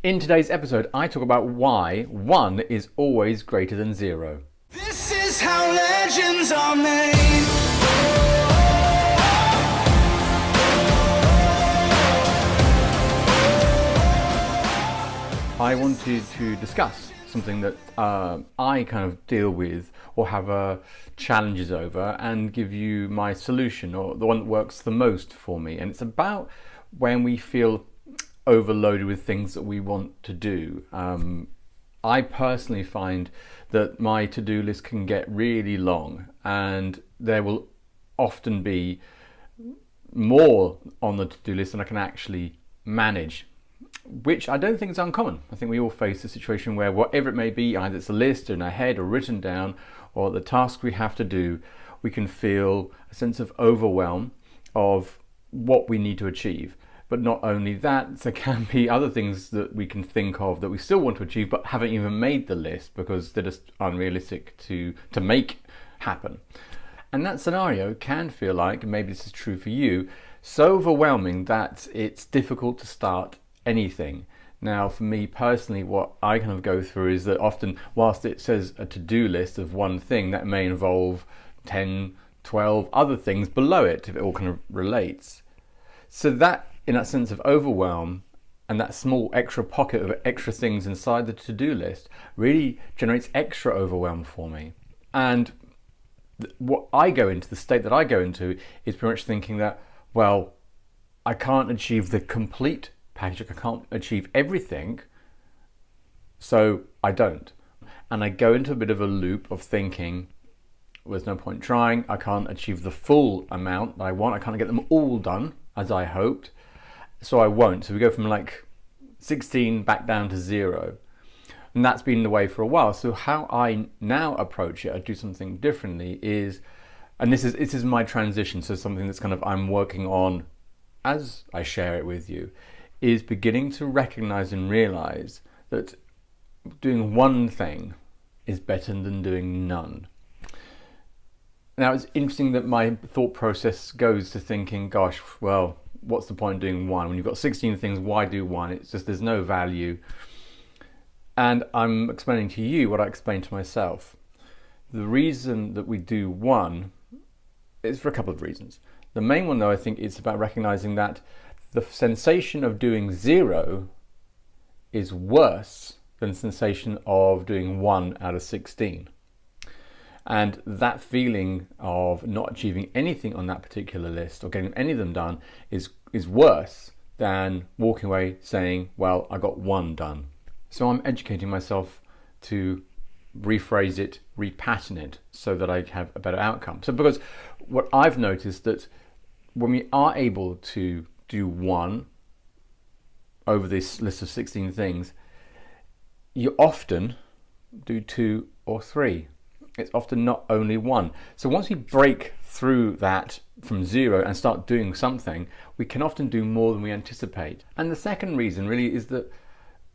In today's episode, I talk about why 1 is always greater than 0. This is how legends are made. I wanted to discuss something that I kind of deal with or have challenges over and give you my solution, or the one that works the most for me. And it's about when we feel overloaded with things that we want to do. I personally find that my to-do list can get really long, and there will often be more on the to-do list than I can actually manage, which I don't think is uncommon. I think we all face a situation where whatever it may be, either it's a list in our head or written down, or the task we have to do, we can feel a sense of overwhelm of what we need to achieve. But not only that, there can be other things that we can think of that we still want to achieve but haven't even made the list because they're just unrealistic to make happen. And that scenario can feel like, and maybe this is true for you, so overwhelming that it's difficult to start anything. Now, for me personally, what I kind of go through is that often, whilst it says a to-do list of one thing, that may involve 10, 12 other things below it, if it all kind of relates. So that, in that sense of overwhelm, and that small extra pocket of extra things inside the to-do list really generates extra overwhelm for me. And what I go into, the state that I go into, is pretty much thinking that, well, I can't achieve the complete package, I can't achieve everything, so I don't. And I go into a bit of a loop of thinking, well, there's no point trying, I can't achieve the full amount that I want, I can't get them all done as I hoped, so I won't. So we go from like 16 back down to 0. And that's been the way for a while. So how I now approach it, I do something differently, is, and this is my transition, so something that's kind of I'm working on as I share it with you, is beginning to recognize and realize that doing one thing is better than doing none. Now, it's interesting that my thought process goes to thinking, gosh, well, what's the point of doing one? When you've got 16 things, why do one? It's just, there's no value. And I'm explaining to you what I explained to myself. The reason that we do one is for a couple of reasons. The main one, though, I think it's about recognizing that the sensation of doing 0 is worse than the sensation of doing 1 out of 16. And that feeling of not achieving anything on that particular list or getting any of them done is worse than walking away saying, well, I got 1 done. So I'm educating myself to rephrase it, repattern it, so that I have a better outcome. So because what I've noticed that when we are able to do 1 over this list of 16 things, you often do 2 or 3. It's often not only 1. So once we break through that from 0 and start doing something, we can often do more than we anticipate. And the second reason really is that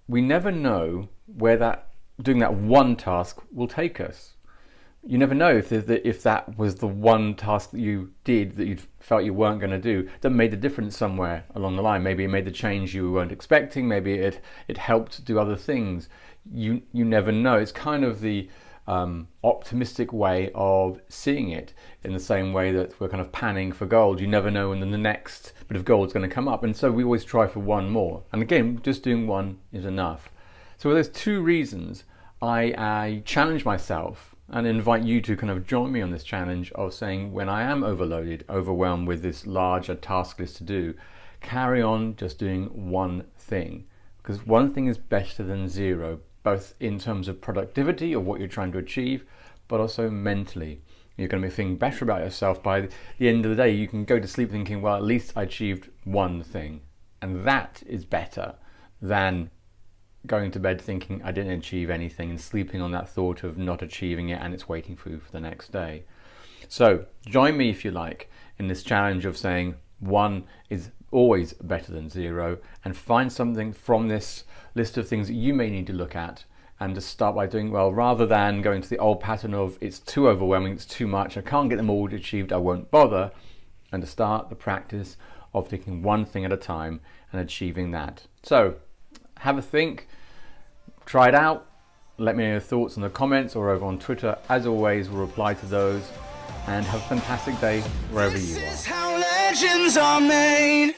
we never know where doing that one task will take us. You never know if that was the one task that you did that you felt you weren't going to do that made a difference somewhere along the line. Maybe it made the change you weren't expecting. Maybe it helped do other things. You never know. It's kind of the optimistic way of seeing it, in the same way that we're kind of panning for gold. You never know when the next bit of gold is going to come up, and so we always try for 1 more. And again, just doing 1 is enough. So there's 2 reasons I challenge myself and invite you to kind of join me on this challenge of saying, when I am overloaded, overwhelmed with this larger task list to do, carry on just doing 1 thing, because 1 thing is better than 0, both in terms of productivity of what you're trying to achieve, but also mentally. You're going to be feeling better about yourself by the end of the day. You can go to sleep thinking, well, at least I achieved 1 thing. And that is better than going to bed thinking I didn't achieve anything and sleeping on that thought of not achieving it and it's waiting for you for the next day. So join me, if you like, in this challenge of saying 1 is always better than 0, and find something from this list of things that you may need to look at, and just start by doing, well, rather than going to the old pattern of it's too overwhelming, it's too much, I can't get them all achieved, I won't bother, and to start the practice of taking 1 thing at a time and achieving that. So have a think, try it out, let me know your thoughts in the comments or over on Twitter. As always, we'll reply to those, and have a fantastic day wherever you are. This is how legends are made.